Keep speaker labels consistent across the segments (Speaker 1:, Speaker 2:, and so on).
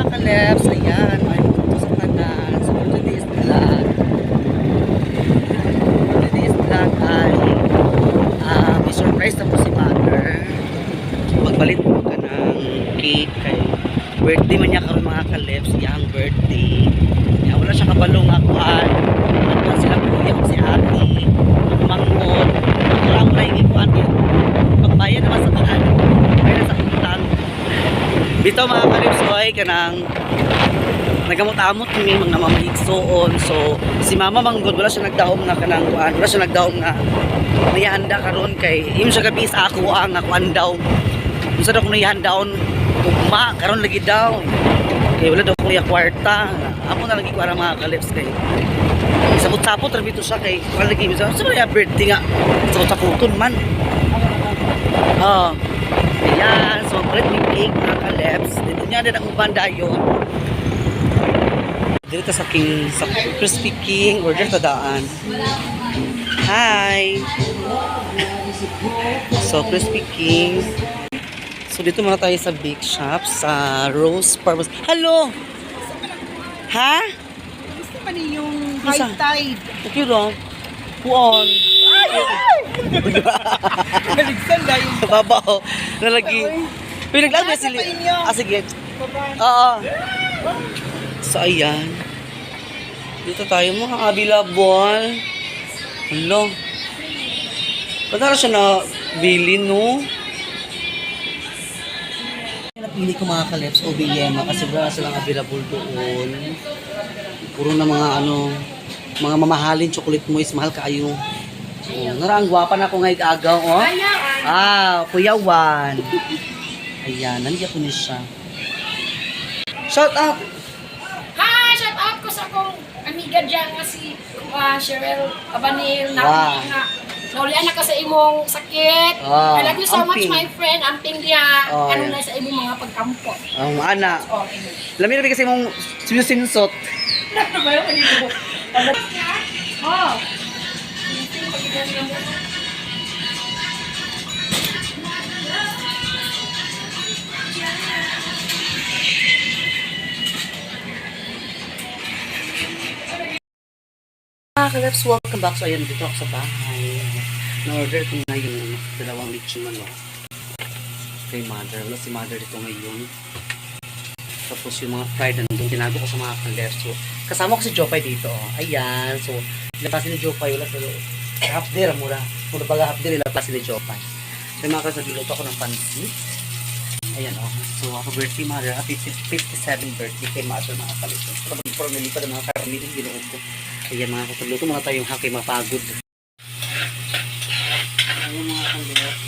Speaker 1: kaleps, ayan, ay punto sa kanan. So for today's vlog, ay may surprise na po si mother. Magbalit po ka ng cake kay birthday man niya karon mga kaleps, iyang birthday. Kaya wala siya kabalong akuan. Nagkuhan sila kuya si ate, mangkot. Wala mo na yung ikuan yun. Pagbayad naman sa tanan. Bayad sa utang. Dito mga kaleps, oy, kanang nagamot-amot kami mga mamahigsoon. So si mama manggod wala siya nagdaom na kanang kuan, wala siya nagdaom na niyahanda karon kay imo siya gabi sa ako ang nakuan daw. Unsa daw ko niyahandaon ugma karon lagi daw. Kay wala daw ko niya kwarta. Ako na lagi kuan mga kaleps kay sabot-sabot ra bito siya kay wala lagi sa birthday nga. Sabot-sapoton man. Ayan, so birthday cake mga kaleps. Dito niya din ang ubanda yun. Dito sa Crispy King, order ta daan. Hi! So, Crispy King. So, dito muna tayo sa bake shop, sa Rose Purpose. Hello! Ha?
Speaker 2: Gusto pa yung high tide.
Speaker 1: Okay ro. Puon.
Speaker 2: Naligsan dahil.
Speaker 1: Sa babaw. Nalagi. Pinaglag na sila. Sige. Oo. So, ayan. Dito tayo mga available. Hello. Pagkara siya na bili, no? Napili ko mga kaleps o Villema kasi wala silang available doon. Puro na mga mga mamahalin chocolate mo is mahal kaayo. Nara, ang gwapa na ako ngayong agaw, oh. Kuya Juan. Ayan, nandiyan ko niya siya. Shout out!
Speaker 3: Hi! Shout out ko sa akong amiga dyan nga si Cheryl Abanil na naulian na ka sa imong sakit. I love you so much, my friend. Amping dia. Ano na sa imong mga pagkampo.
Speaker 1: Ana. Lami na kasi mong sinusinsot. Kaleps, welcome back. So, ayan, dito ako sa bahay. Na-order ko na yung dalawang lechon manok kay mother. Wala si mother dito ngayon. Tapos yung mga fried nandun, tinago ko sa mga kaleps. So, kasama ko si Jopay dito. Ayan. So, nilapasin ni Jopay. Wala sa half day, mura. Mura baga half day, nilapasin ni Jopay. So, yung mga kaleps, nagiluto ako ng pansit. Ayan, oh. So, ako birthday mother. Happy 57th birthday kay mother, mga kaleps. So, parang nilipad ang mga karami yung ginuog ko. Ayan mga kaleps. Luto muna tayong haki mapagod. Ayan mga kaleps.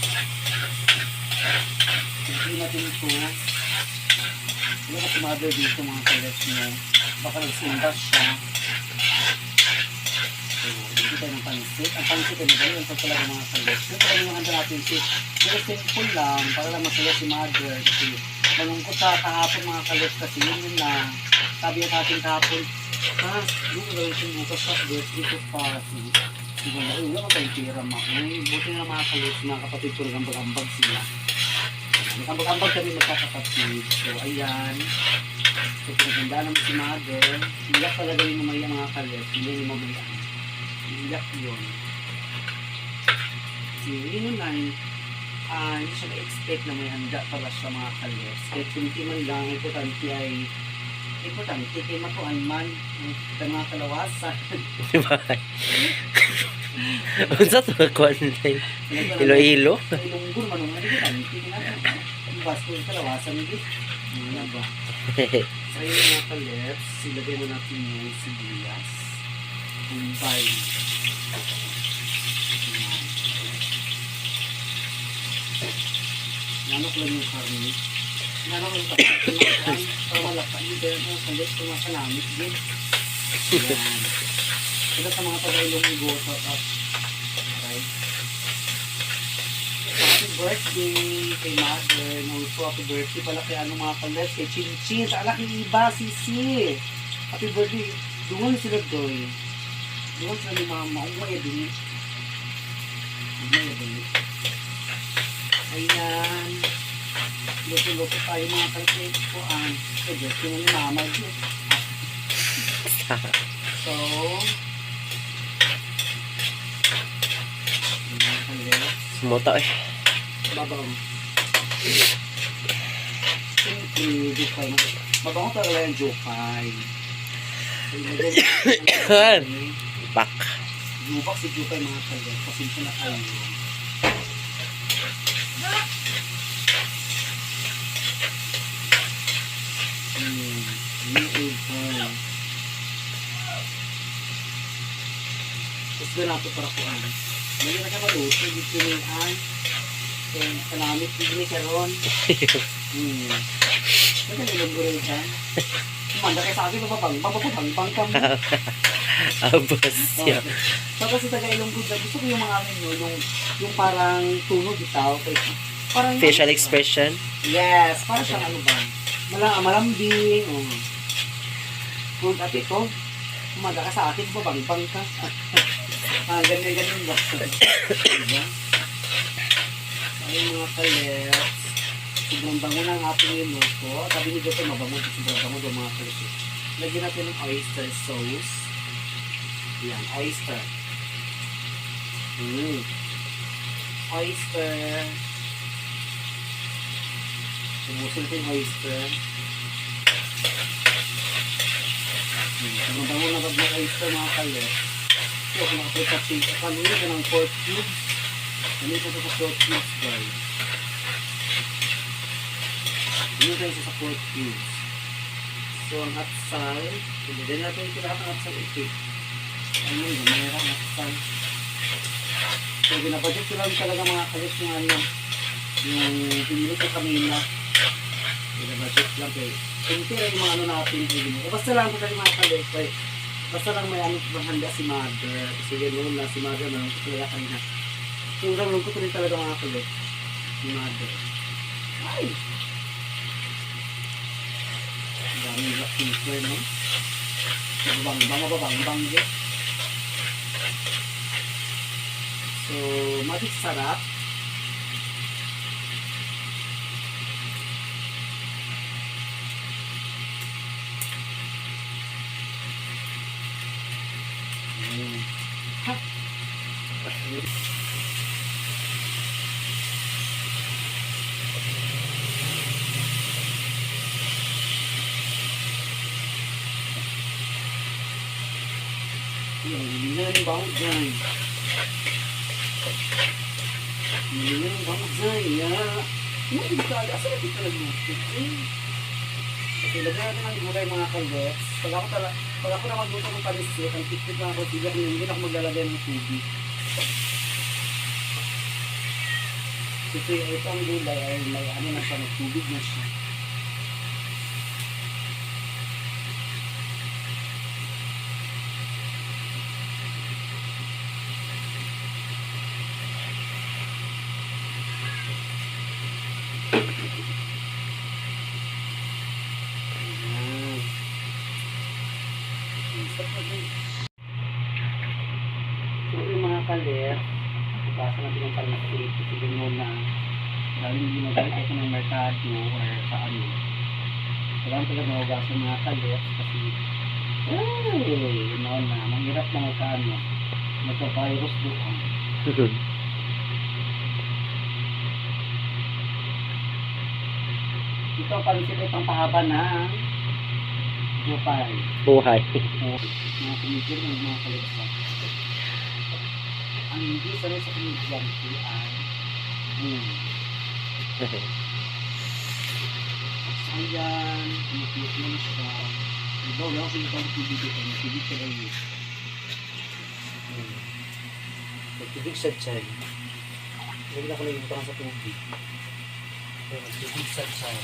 Speaker 1: Hindi natin ito. Wala kasi mother dito mga kaleps mo. Baka nagsimba siya. So, dito tayo ng pansit. Ang pansit ay nagay. Ang pagkalaga mga kaleps. Ito tayo yung handa natin si. Pero simple lang. Para lang masaya si mother. Kasi malungkot sa kahapon mga kaleps. Kasi yun na. Sabi yung ating kahapon. Yung gawin siya bukas sa birthday ko party. Diba na, wala ka tayong pera ma. Buti na mga kaleps. Mga kapatid ko nagambag-ambag sila. Nagambag-ambag kami magkakapatid. So, ayan. So, pinagandaan naman si mother. Iyak talaga yung mamaya mga kaleps. Hindi yung mamaya. Iyak yun. Kasi yun na hindi siya na-expect na may handa pala siya mga kaleps. Kahit kunti man lang, importante ay kay matuan man ang mga kalawasan. Diba? Unsa to ko nila? Ilo-ilo? Ilunggur man ang hindi na. Ang basto ng kalawasan ni. Ano ba? Sa iyo mga kaleps, ilagay mo natin yung sibuyas. Kumbay. Nanok lang yung karne. Nanok lang yung karne. Para malakpan yung dahil mga kaleps kung makanamit din. Yan. Ito sa mga padailong igoto at right. Happy birthday kay mother. Also happy birthday pala kay ano mga kaleps. Kay Chin-Chin. Sa anak ni Iba, Sisi. Happy birthday. Dungan sila doy. Dungan sila ni mama. Umay din. Umay din. Ayan. Luto-luto tayo mga kalkit ko ang suggest ko ni mama. So, mga kalkit.
Speaker 4: Sumuta eh.
Speaker 1: Babaw. Simple, jukay. Mabango talaga yung jukay.
Speaker 4: Pak.
Speaker 1: Jubak si jukay mga kalkit. Pasimple na kayo. Tapos doon nato para kuhan. Mali na siya maluto, gipinihan. Kanamit, gini karon. Ito nilong gulay dyan. Manda kayo sa akin, bababang ka mo.
Speaker 4: Abos siya.
Speaker 1: So kasi taga Ilonggo dyan, gusto ko yung mga amin nyo, yung parang tunog bitaw. Parang
Speaker 4: Facial expression.
Speaker 1: Yes, parang siyang ano ba? Malambing. Oh. Kung dati ko, kumanda ka sa akin, babang ka. Ganyan ba? Diba? Ay mga kalets, sobrang bango ng ating niluto. Sabi ni Dito, mabango, sobrang bango ng mga kalets. Lagyan natin ng oyster sauce. Yan, oyster. Oyster. Sumusin natin yung oyster. Sobrang bango na ng oyster mga kalets. So, kung nakapagpapig, kanina ka ng 4 cubes. Ano ito sa 4 cubes, guys? Ano tayo sa 4 cubes? So, ang atsal, din natin ito lahat ng atsal ito. Ano yun, mayroong atsal. So, binabudget ko lang talaga mga kalit yung ano, yung pinili ko kanina. Binabudget lang kayo. Kunti lang yung mga ano natin. Basta lang ito tayo mga kalit. Basta lang may ano handa si mother. Kasi gano'n na si mother na kaya kanina. Sobrang lungkot rin talaga mga kulit. Si mother. Ay! Ang daming black pepper, no? Mababang din. So, matik sarap. Ha? Yan bang dyan. Yan bang dyan. Yung bukala, asa natin talaga natin? Okay, lagyan natin ang gulay mga kalbets. Pag ako na magluto ng panisit, ang tiktik na ako, hindi na ako maglalagay ng tubig. Kasi ito ang gulay ay may ano na siya, may tubig na siya. Siyempre mga kalit, basa natin yung panisit kasi gano'n na dahil hindi magalit ito ng merkado or sa ano. Kailangan talaga mahugasan mga kalit kasi gano'n na, manghirap na magkano. Magka-virus doon. Ito ang panisit ay pangpahaba ng Jupay.
Speaker 4: Buhay.
Speaker 1: Mga kumigil ng mga kalipsa. Ang hindi sanay sa kumigil ay ayan, kumikit mo na siya. Iba, wala ko sinipang tubig ito. Tubig ka lang yun. Tubig sa chay. Lagi na ko na yung parang sa tubig. Tubig sa chay.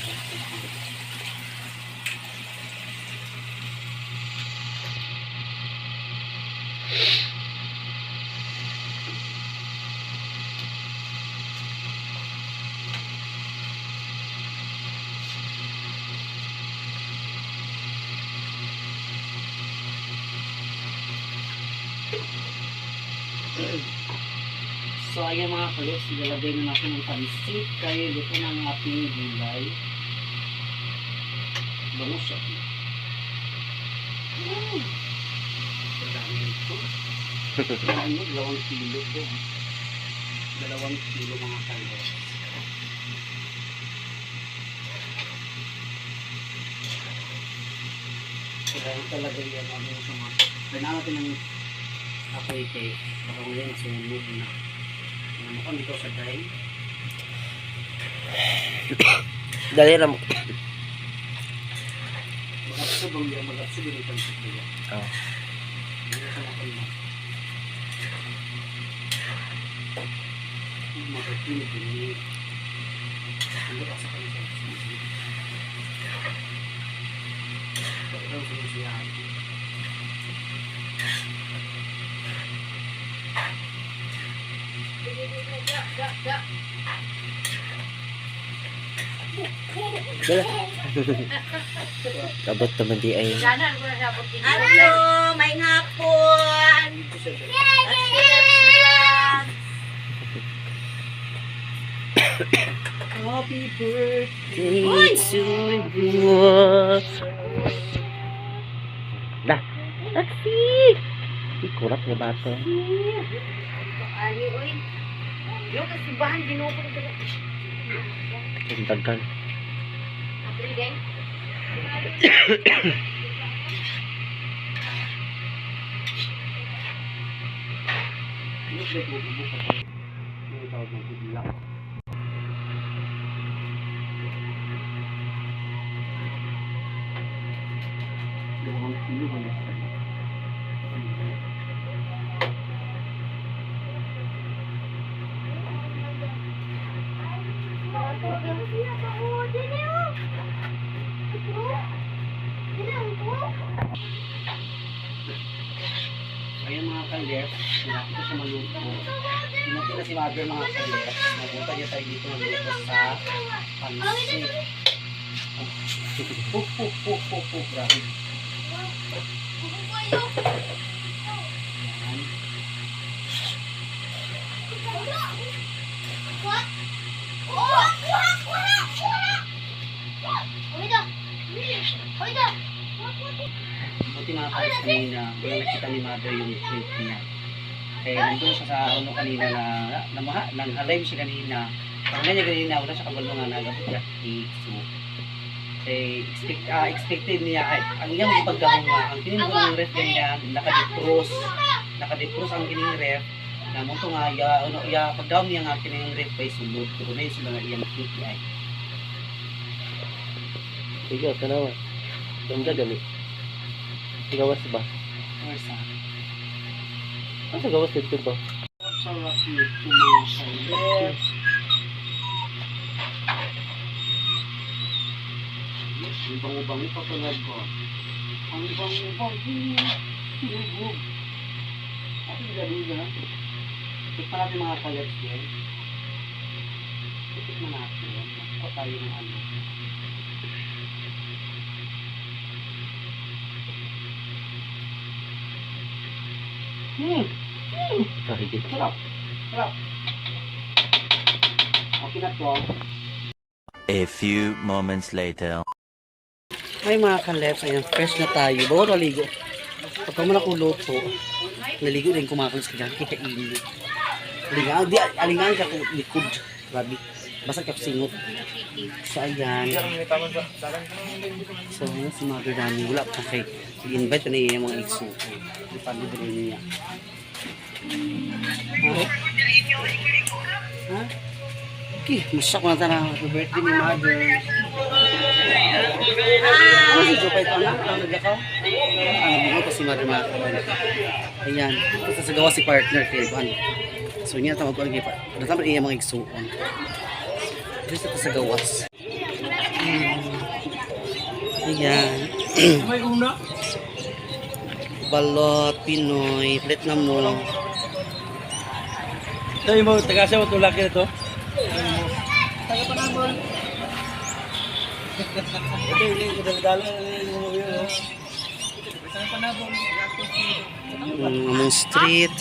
Speaker 1: So ayan mga kalis, ilalagay na natin ang panisit kaya luto ng ating gulay. Bangus siya. Madami ito. Ano, 2 kilo to. 2 kilo mga kalos. Kaya talaga yan ano sa mga. Kaya natin ng apoy kay baka ngayon sunog na. Ano ko dito sa dry.
Speaker 4: Dali na mo.
Speaker 1: Mag-absorb ang yan, mag-absorb yung pansip nila.
Speaker 4: Oh.
Speaker 1: Hindi ka makalma. Mag-absorb yung yan. Hindi ka sa kanila. Pagkakaw sa musiyahan.
Speaker 4: Dala. Kabot naman di ay.
Speaker 2: Hello, may hapon.
Speaker 1: Happy birthday.
Speaker 4: Day to you. Dah. Aksi. Ikurat na ba ito?
Speaker 2: Ani, oy. Yo kasi bahan ginuko ko.
Speaker 4: Tagkan.
Speaker 2: April day.
Speaker 1: Ano ba ito? Bubuka ko. Ano tawag ng bigla? Dalawang kilo ba na? Ayan mga kalef, sinakit ko sa maluto. Sinakit na si mother mga kalef. Nabuta niya tayo dito maluto sa pansit. Grabe. Ayan. Buti mga kalef kanina, walang nakita ni mother yung plate niya. Kaya nandun siya sa ano kanina na nang-alive siya kanina. Pag niya kanina, wala siya kabalungan na gabot niya cake. So, expected niya, ay, ang iyang ipagdahong nga, ang kining ng ref niya, nakadepros ang kining ref, na mo to nga, pagdahong niya nga kining ref ay sulod, pero na yun sila nga iyang cake ay.
Speaker 4: Sige, tanawa. Ganda gani. Gawas ba?
Speaker 1: Orsa.
Speaker 4: Ano sa gawas dito ba?
Speaker 1: Sarap nito mga kalef. Ang bango-bango pa talaga. Ang bango-bango. Hulog. At yung gano'n na. Tikman natin mga kalef din. Tikman natin. Ako tayo ng ano.
Speaker 4: Kahigit.
Speaker 1: Sarap. Sarap. Okay na to.
Speaker 5: A few moments later.
Speaker 1: Ay mga kalef, ayan, fresh na tayo. Bawa naligo. Pagka mo nakuluto, naligo din kumakalas ka dyan, kikainin. Alingan ka kung likod. Grabe. Basta ka singot. So ayan. So ayan, si Mother Dani. Wala pa kay i-invite na niya yung mga igso. Ipalibre niya. Ha? Okay, masyak ko na tara. Happy birthday ni Mother. Ano si Jopay ito na? Ang nagakaw? Ano ito si Mother mga kapatid. Ayan. Ito sa gawa si partner kay Juan. So niya tawag ko ang gipa. Natama iya mga igsuon. Ito sa gawas. Ayan.
Speaker 2: May una.
Speaker 1: Balot, Pinoy, plate na mo.
Speaker 2: Tayo mo, taga siya mo tulak ito.
Speaker 1: Taga Panabol.
Speaker 2: Ito yung dala-dala yung mga yun. Taga Panabol.
Speaker 1: Among street.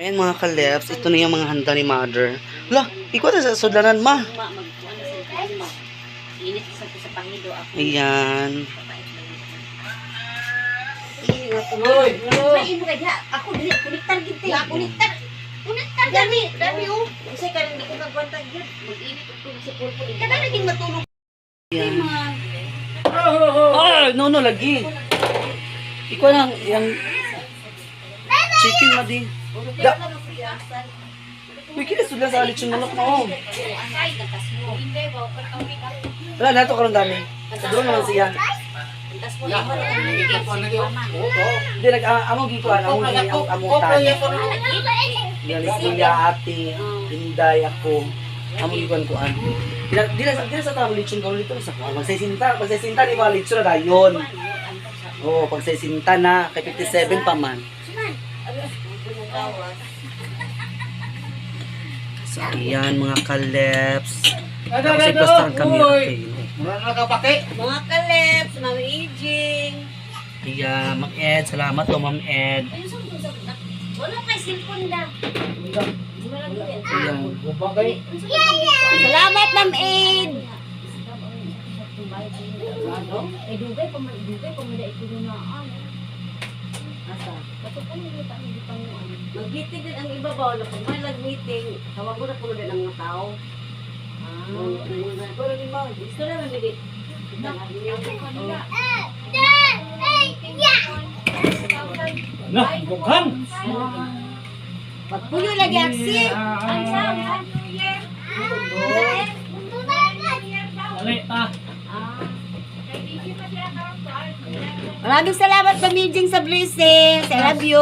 Speaker 1: Ayan mga kalefs, ito na yung mga handa ni Mother. Lah, ikaw na sa sudlanan ma.
Speaker 3: Init sa pangido ako.
Speaker 1: Ayan.
Speaker 2: Uy!
Speaker 3: May imo kay diha. Ako dili kuniktar gid te. Kuniktar. Kuniktar dami, dami oh. Kasi kanang di ko kagwantag gyud. Mag-init og tubig sa pulpo. Kada naging matulog.
Speaker 1: Ayan. Ah, no, lagi. Ikaw lang, yung chicken ma di. Da. Uy, kina sudlan sa lechon manok mo.
Speaker 3: Ay, katas mo. Hindi ba pagkawit ako.
Speaker 1: Wala, nato ka lang dami. Siguro naman siya.
Speaker 3: Tas mo imo na.
Speaker 1: Hindi, among gikuan, among amutan. Yan, siya, ate, Inday, ako. Among gikuan kuan. Di na sa tawag lechon ko dito. Magsisinta ni mga lechon na dayon. Oo, pagsisinta na, kay 57 pa man. So, ayan mga kaleps. Tapos ipastahan kami. Okay.
Speaker 2: Mura na nakapake.
Speaker 3: Mga kaleps, Mami Ijing.
Speaker 1: Ayan, Ma'am Ed. Salamat po, Ma'am Ed.
Speaker 3: Wala kay cellphone na.
Speaker 1: Ayan.
Speaker 2: Bagay.
Speaker 3: Salamat, Ma'am Ed. Eh, dugay pa man ito na. Asa? Mag-meeting din ang iba ba? Na pag may nag-meeting, tawag mo na puno din ang mga tao. Gusto na nabili.
Speaker 2: Na, bukhan.
Speaker 3: Magpuyo lagi aksi.
Speaker 2: Dali, ta.
Speaker 3: Maraming salamat pamijing sa blessings. I love you.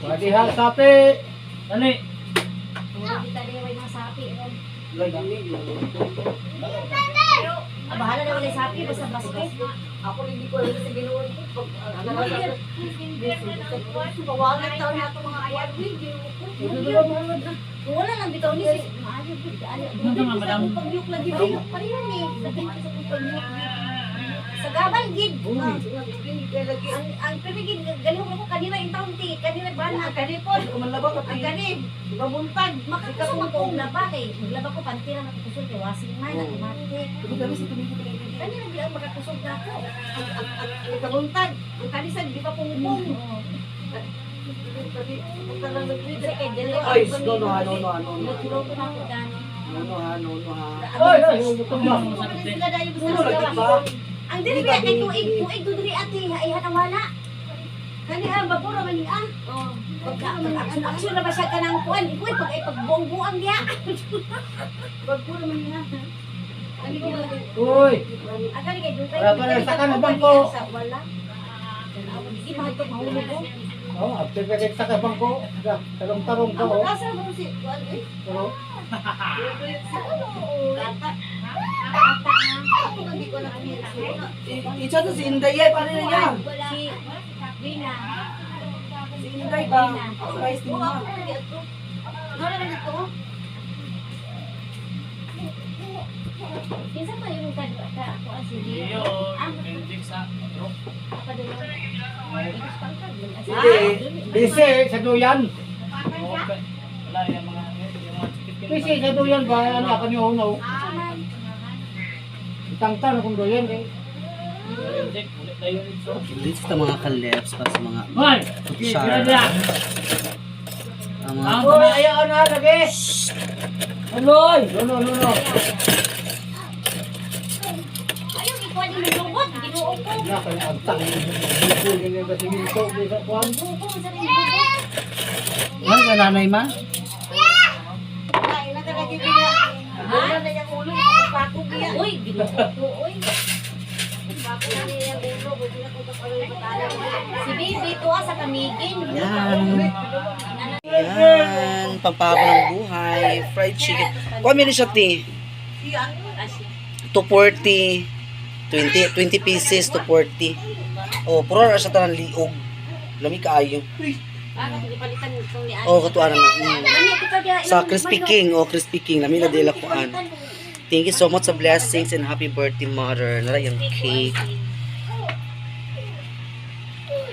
Speaker 2: Pwede ha, sapi. Dali.
Speaker 3: Bahala na wala sapi basta basket. Ako hindi ko alam sa ginoon ko. Pawagan taon na itong mga ayag. Wala lang bitaw ni maayo gud ano pagyuk lagi ba pa yan eh sa pagyuk sa gabal gid ang pamigid ganun ako kanina in taon ti kanina ba na kanipod
Speaker 1: Kumalaba ka,
Speaker 3: ang ganin babuntag makakasuma ko laba kay maglaba ko pantira na kusog kay wasing man automatic kanina bilang makakusog na ako ang kabuntag ang kanisan di pa pumupong
Speaker 1: Ay, no, no, ha.
Speaker 2: Oy, gutom na.
Speaker 3: Ang dili ba kay tuig dudri ati ayhan ang wala. Kani ha babura man ni ah. Oh, action na ba siya kanang kuan? Ikoy pag ay pagbongbuang diha. Babura man ni ha. Ani ko
Speaker 2: Uy,
Speaker 3: agani kay dutay.
Speaker 2: Wala sa kanan bangko.
Speaker 3: Wala. Di mahitog mahulog ko.
Speaker 2: oh, after ka sa kabangko, talong-talong ka,
Speaker 3: Ang
Speaker 2: oh.
Speaker 3: asa mo si kuan eh.
Speaker 2: Pero,
Speaker 1: Isa to si Inday, paano na niya?
Speaker 3: Si Bina.
Speaker 1: Si Inday ba? Surprise din mo.
Speaker 3: Kinsa pa yung ako si Dio? Ang apa dulu?
Speaker 2: busy sa duyan. Busy sa duyan ba? Anak ka niyo, no? Itang-tang kung duyan, eh.
Speaker 1: Dito sa mga kaleps, para sa mga
Speaker 2: Hoy!
Speaker 1: Shara. Ang mga
Speaker 2: Hoy, ayaw na, lagi! Aloy! No.
Speaker 3: Ayaw ikuha din ng lubot, ginuo ko.
Speaker 2: Wala ka na agtang. Hindi ko kasi minto. Hindi ka kuhan.
Speaker 3: Ginuo ko sa rin lubot.
Speaker 1: Ano ka nanay ma?
Speaker 3: Ay, nakalagi ko na. Wala na yung ulo, pako biya. Uy, ginuo ko, uy. Pako na niya yung ulo, buti na kung kapalo yung batala. Si Bibi, tuwa sa kamigin.
Speaker 1: Yan. Yan. Pampahaba ng buhay. Fried chicken. Kung mili siya ti? 240. 20 pieces to 40. Oh, puro ra siya tanang liog. Lami kaayo. Oh, katuan na. Sa Crispy King, Crispy King. Lami na dila kuan. Thank you so much sa blessings and happy birthday, mother. Nara yung cake.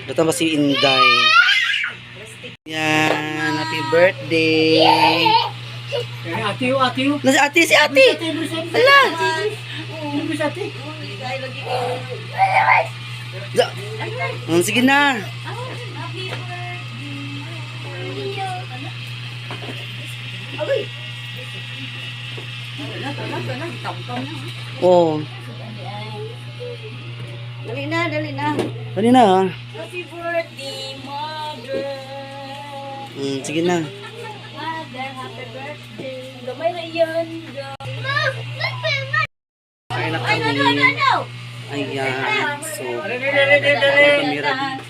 Speaker 1: Dito ba si Inday? birthday.
Speaker 2: Ate yun, ate yun.
Speaker 1: Si ate. Ala. Sige na. Oh.
Speaker 3: Dali na, dali na.
Speaker 1: Dali na ha.
Speaker 3: Happy birthday, mother.
Speaker 1: Sige na.
Speaker 3: Mother, happy birthday. Gamay na yan.
Speaker 1: Ay na
Speaker 3: Ay,
Speaker 1: kami.
Speaker 3: no.
Speaker 1: Ayan. So,
Speaker 2: Dali.
Speaker 1: kamera.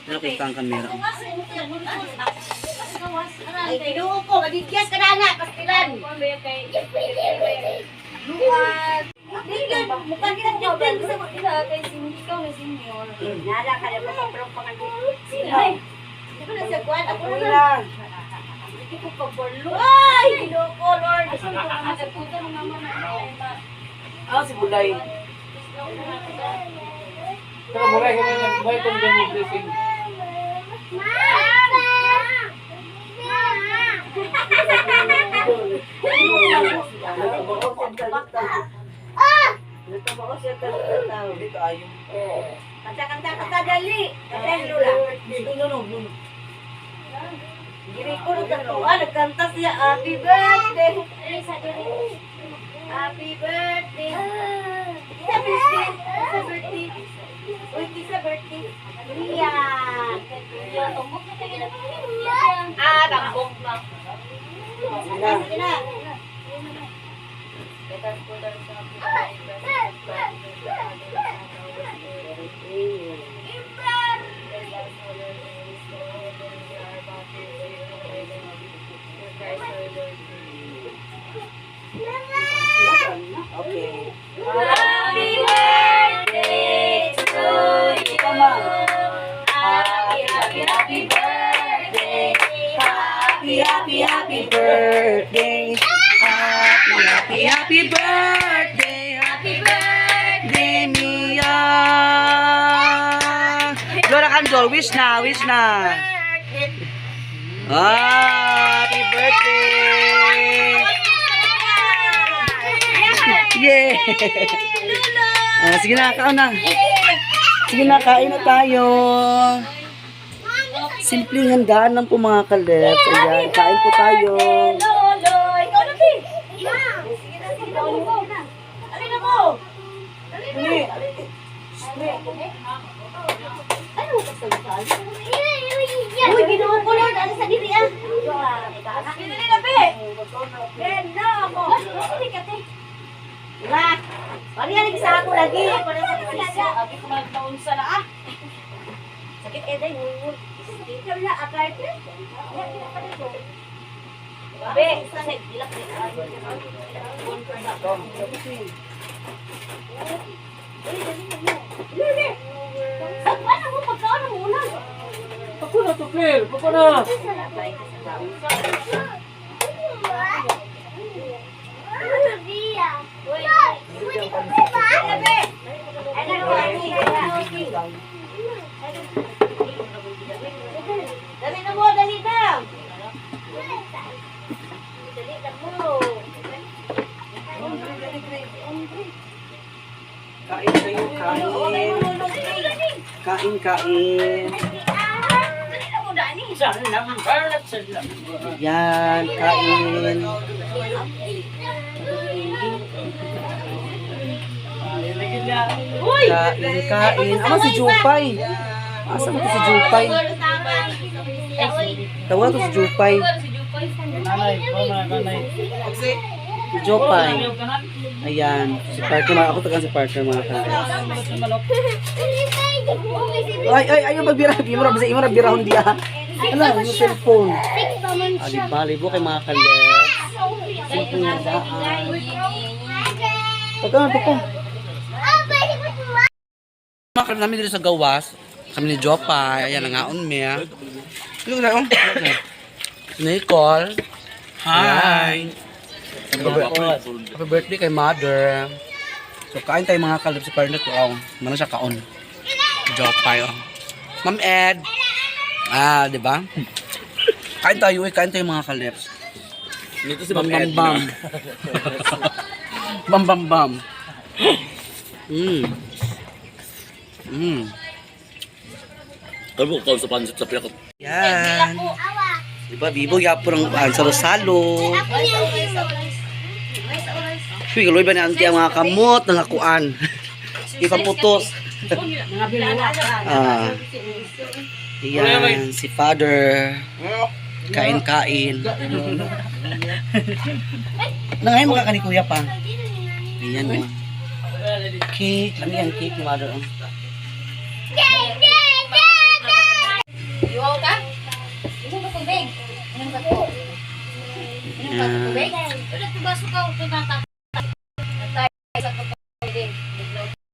Speaker 1: Nakita ang kamera.
Speaker 3: Ay, kinuha ko. Magigiyas ka na nga. Pastilan. Luwag. Mukhang ginagyan. Gusto mo kay ikaw na senior. Nala ka na pa pangalit. Sino? Hindi ko na sa kwan. Ako na lang. Hindi ko pagbarlo. Ay! Kinuha Lord. Gusto ko na nagpunta ng mama na.
Speaker 1: Si Bulay.
Speaker 2: Tara, mulai ka na nagbay kung ganyan blessing.
Speaker 3: Kanta dali. Diri ko nagkantuan, nagkanta siya, happy birthday. Happy birthday. Isa birthday. Isa birthday. Uy, isa birthday. Riyan. Tumbok na tayo na. Tumbok na. Sige na.
Speaker 1: Okay.
Speaker 3: Happy birthday to you. Happy birthday.
Speaker 1: Happy birthday. Happy birthday. Happy birthday, Mia. Dora Kanjol, wish na. Happy birthday. Yeah. Sige na, kaon na. Sige na, kain na tayo. Simpleng handaan lang po mga kalebs. Ayan, kain po tayo.
Speaker 3: Lolo, ikaw na, Pi. Sige na. Alin na mo. Ano ka sa likod? Uy, ginuho ko, Lord. Ano sa diri, ah? Dili na, Pi. Ganda ako. Sige ka, Pi. Diba? Pariyalig sa ako lagi. Para sa kasisya. Abi ko magtaon sa na, ah. Sakit, Eday. Sticker na, apartment. Be, kasi dilak na. Ano mo pagkaon mo ulan?
Speaker 2: Ako na to, Phil. Ako na.
Speaker 3: Dali na mo, dali na. Dali na mo.
Speaker 1: Kain kayo, kain. Kain.
Speaker 3: Dali na mo, Dani.
Speaker 1: Yan, kain.
Speaker 3: Uy!
Speaker 1: Kain. Ama si Jupay. Asa ba to si Jupay? Tawa to si Jupay.
Speaker 2: Nanay, nanay.
Speaker 1: Si Jupay. Ayan. Si Parker. Ako taga si Parker mga kalebs. Ay, ayaw magbira. Imura birahon diya. Ano, yung cellphone. Libo kay mga kalebs. Cellphone na daan. Pagka ito po. Mga kalebs namin dito sa gawas. Kami ni Jopay. Ayan, nangaon miya. Yung na, Nicole. Hi. Happy birthday kay mother. So, kain tayo mga kalebs. Si Parker ko. Mana siya kaon. Jopay, Ma'am Ed. Di ba? Kain tayo mga kalips.
Speaker 2: Dito si
Speaker 1: Bam
Speaker 2: Ma'am
Speaker 1: bam
Speaker 2: Edna.
Speaker 1: bam. Bam bam bam.
Speaker 2: Kalbo ka sa pansot sa pinakot.
Speaker 1: Yan. Diba, Bibo, yapo ng salo-salo. Uy, kaloy ba na ang mga kamot, nangakuan. Ipaputos. Yan, si Father. Kain-kain. Nangayon mo ka ni Kuya pa. Ayan mo. Cake. Ano yan? Cake ni Mother.
Speaker 3: Iwaw ka? Iwaw ka tubig. Inom ka tubig. Inom ka tubig? Ulit, baso ka.